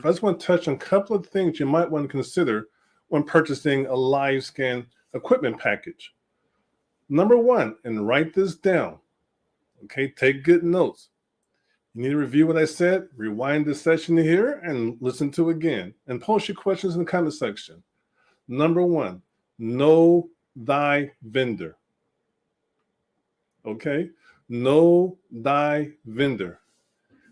I just want to touch on a couple of things you might want to consider when purchasing a live scan equipment package. Number one, and write this down, okay? Take good notes. You need to review what I said, rewind this session here, and listen to it again. And post your questions in the comment section. Number one, know thy vendor. Okay? Know thy vendor.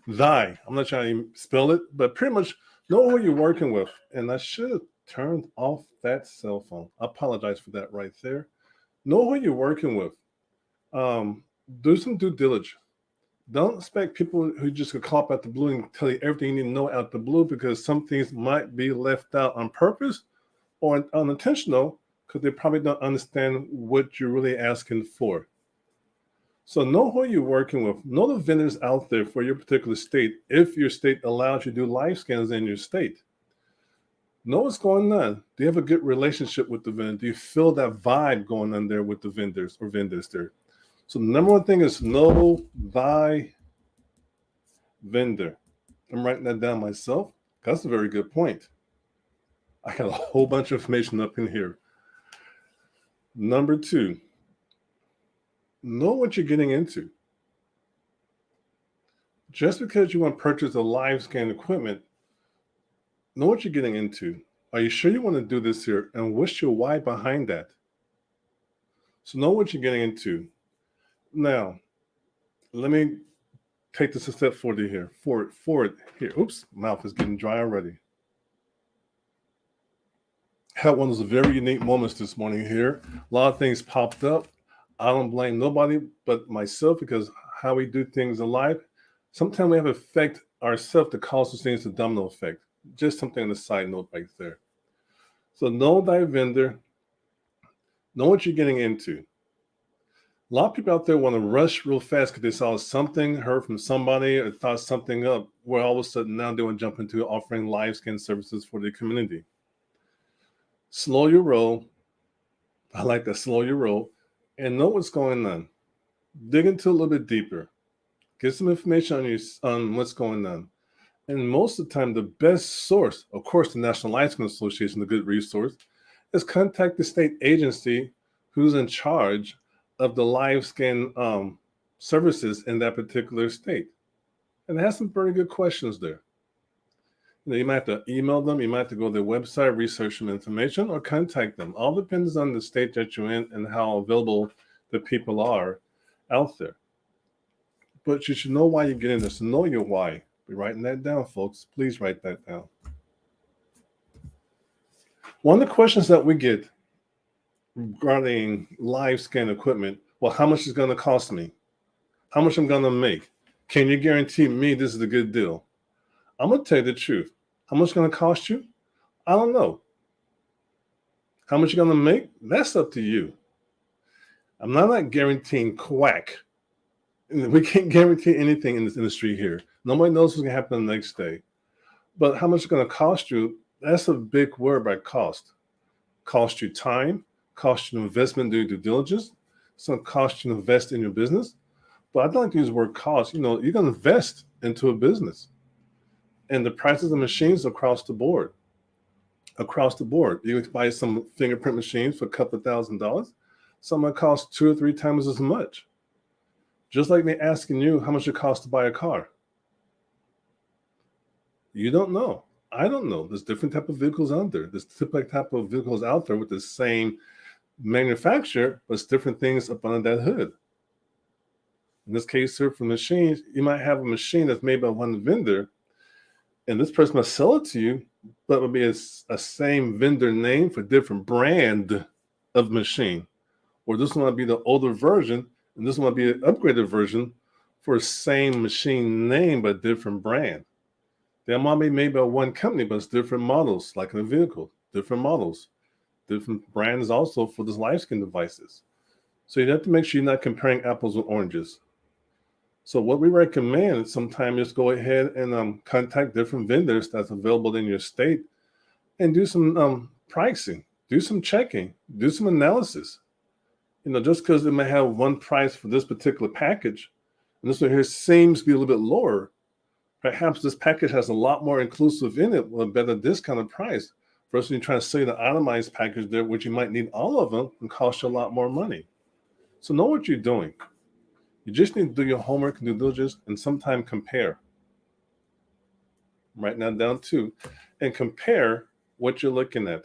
Thy. I'm not trying to spell it, but pretty much know who you're working with. And I should have turned off that cell phone. I apologize for that right there. Know who you're working with. Do some due diligence. Don't expect people who just could call up out the blue and tell you everything you need to know out the blue, because some things might be left out on purpose or unintentional because they probably don't understand what you're really asking for. So know who you're working with. Know the vendors out there for your particular state, if your state allows you to do live scans in your state. Know what's going on. Do you have a good relationship with the vendor? Do you feel that vibe going on there with the vendors there? So the number one thing is know thy vendor. I'm writing that down myself. That's a very good point. I got a whole bunch of information up in here. Number two, know what you're getting into. Just because you want to purchase a live scan equipment, know what you're getting into. Are you sure you want to do this here? And what's your why behind that? So know what you're getting into. Now, let me take this a step forward here. Oops, mouth is getting dry already. Had one of those very unique moments this morning here. A lot of things popped up. I don't blame nobody but myself, because how we do things in life, sometimes we have to affect ourselves to cause those things, a domino effect. Just something on the side note right there. So know thy vendor. Know what you're getting into. A lot of people out there want to rush real fast because they saw something, heard from somebody, or thought something up, where all of a sudden now they want to jump into offering live scan services for the community. Slow your roll. I like that, slow your roll, and know what's going on. Dig into a little bit deeper. Get some information on what's going on. And most of the time, the best source, of course, the National Live Scan Association, a good resource, is contact the state agency who's in charge of the live scan services in that particular state. And it has some very good questions there. You might have to email them, you might have to go to their website, research some information, or contact them. All depends on the state that you're in and how available the people are out there. But you should know why you're getting this. Know your why. Be writing that down, folks. Please write that down. One of the questions that we get regarding live scan equipment, well, how much is going to cost me? How much I'm going to make? Can you guarantee me this is a good deal? I'm going to tell you the truth. How much is going to cost you? I don't know. How much you're going to make? That's up to you. I'm not guaranteeing quack. We can't guarantee anything in this industry here. Nobody knows what's going to happen the next day. But how much it's going to cost you, that's a big word by cost. Cost you time, cost you investment due diligence. It's going to cost you to invest in your business. But I don't like to use the word cost. You're going to invest into a business. And the prices of machines across the board. Across the board. You can buy some fingerprint machines for a couple of $1,000s. Some might cost 2 or 3 times as much. Just like me asking you how much it costs to buy a car. You don't know. I don't know. There's different type of vehicles out there. There's different type of vehicles out there with the same manufacturer, but it's different things up under that hood. In this case, sir, for machines, you might have a machine that's made by one vendor, and this person must sell it to you, but it would be a same vendor name for different brand of machine. Or this one might be the older version, and this one might be an upgraded version for the same machine name but different brand. They might be made by one company, but it's different models, like in a vehicle, different models, different brands also for those live scan devices. So you have to make sure you're not comparing apples with oranges. So what we recommend is sometimes just go ahead and contact different vendors that's available in your state and do some pricing, do some checking, do some analysis. Just because they may have one price for this particular package, and this one here seems to be a little bit lower, Perhaps this package has a lot more inclusive in it with a better discounted price versus you trying to sell you the itemized package there, which you might need all of them and cost you a lot more money. So know what you're doing. You just need to do your homework and due diligence and sometimes compare. Write that down too. And compare what you're looking at.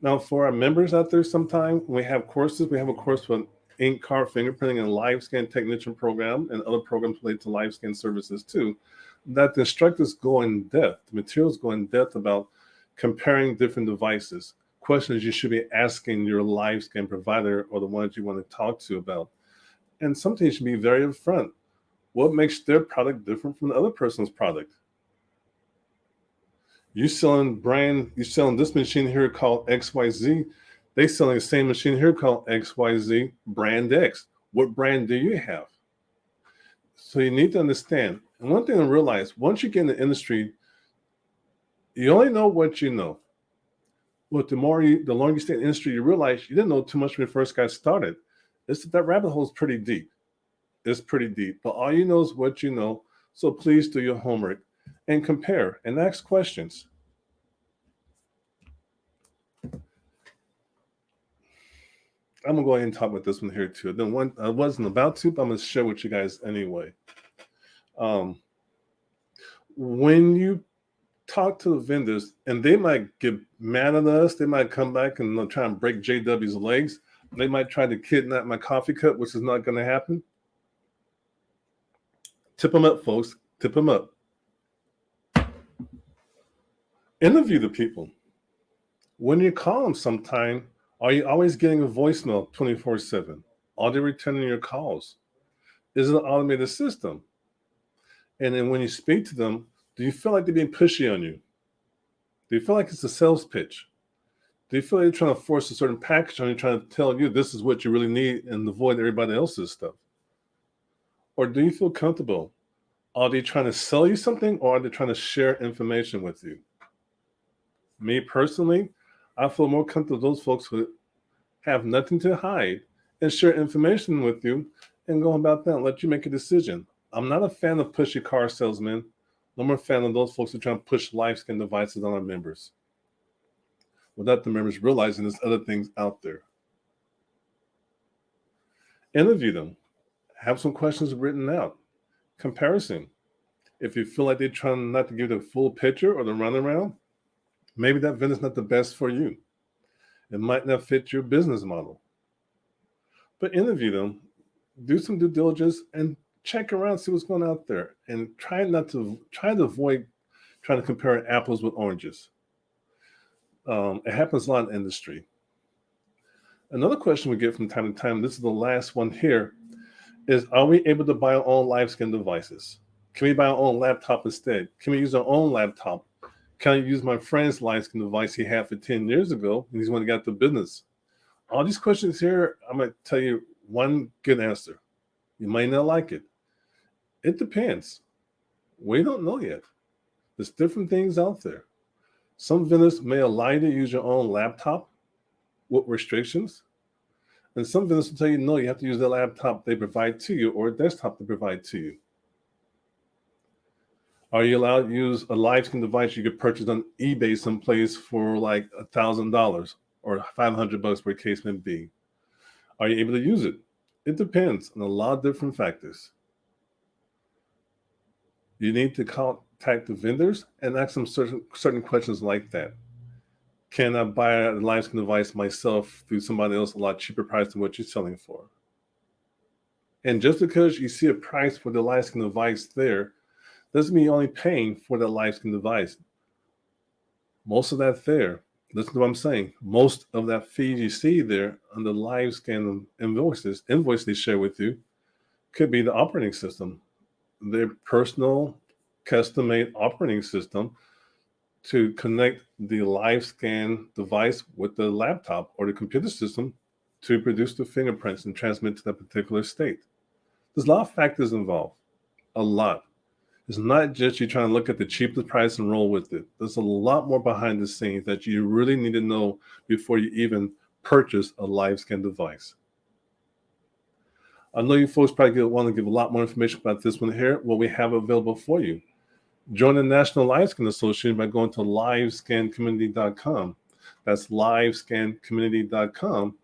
Now, for our members out there, sometime we have courses. We have a course with ink card fingerprinting and live scan technician program and other programs related to live scan services too, that the instructors go in depth, the materials go in depth about comparing different devices, questions you should be asking your live scan provider or the ones you want to talk to about. And something you should be very upfront. What makes their product different from the other person's product? You selling this machine here called XYZ. They selling the same machine here called XYZ brand X. What brand do you have? So you need to understand. And one thing to realize, once you get in the industry, you only know what you know. Well, the longer you stay in the industry, you realize you didn't know too much when you first got started. That rabbit hole is pretty deep. It's pretty deep. But all you know is what you know. So please do your homework and compare and ask questions. I'm gonna go ahead and talk about this one here too. Then one I wasn't about to, but I'm gonna share with you guys anyway. When you talk to the vendors, and they might get mad at us, they might come back and try and break JW's legs. They might try to kidnap my coffee cup, which is not going to happen. Tip them up, folks. Tip them up. Interview the people. When you call them sometime, are you always getting a voicemail 24/7? Are they returning your calls? Is it an automated system? And then when you speak to them, do you feel like they're being pushy on you? Do you feel like it's a sales pitch? Do you feel like they're trying to force a certain package on you, trying to tell you this is what you really need and avoid everybody else's stuff? Or do you feel comfortable? Are they trying to sell you something, or are they trying to share information with you? Me personally, I feel more comfortable with those folks who have nothing to hide and share information with you and go about that and let you make a decision. I'm not a fan of pushy car salesmen. I'm a fan of those folks who try to push live scan devices on our members without the members realizing there's other things out there. Interview them. Have some questions written out. Comparison. If you feel like they're trying not to give the full picture or the runaround, maybe that vendor's not the best for you. It might not fit your business model. But interview them, do some due diligence, and check around, see what's going on out there, and try to avoid trying to compare apples with oranges. It happens a lot in the industry. Another question we get from time to time, this is the last one here, is are we able to buy our own live scan devices? Can we buy our own laptop instead? Can we use our own laptop? Can I use my friend's live scan device he had for 10 years ago, and he's when he got the business? All these questions here, I'm going to tell you one good answer. You might not like it. It depends. We don't know yet. There's different things out there. Some vendors may allow you to use your own laptop with restrictions. And some vendors will tell you, no, you have to use the laptop they provide to you or a desktop they provide to you. Are you allowed to use a live scan device you could purchase on eBay someplace for like $1,000 or $500, where the case may be? Are you able to use it? It depends on a lot of different factors. You need to contact the vendors and ask them certain questions like that. Can I buy a live scan device myself through somebody else a lot cheaper price than what you're selling for? And just because you see a price for the live scan device there, doesn't mean you're only paying for the live scan device. Most of that there, listen to what I'm saying, most of that fee you see there on the live scan invoice they share with you could be the operating system, their personal custom-made operating system to connect the live scan device with the laptop or the computer system to produce the fingerprints and transmit to that particular state. There's a lot of factors involved, a lot. It's not just you trying to look at the cheapest price and roll with it. There's a lot more behind the scenes that you really need to know before you even purchase a live scan device. I know you folks probably want to give a lot more information about this one here, what we have available for you. Join the National Live Scan Association by going to livescancommunity.com. That's livescancommunity.com.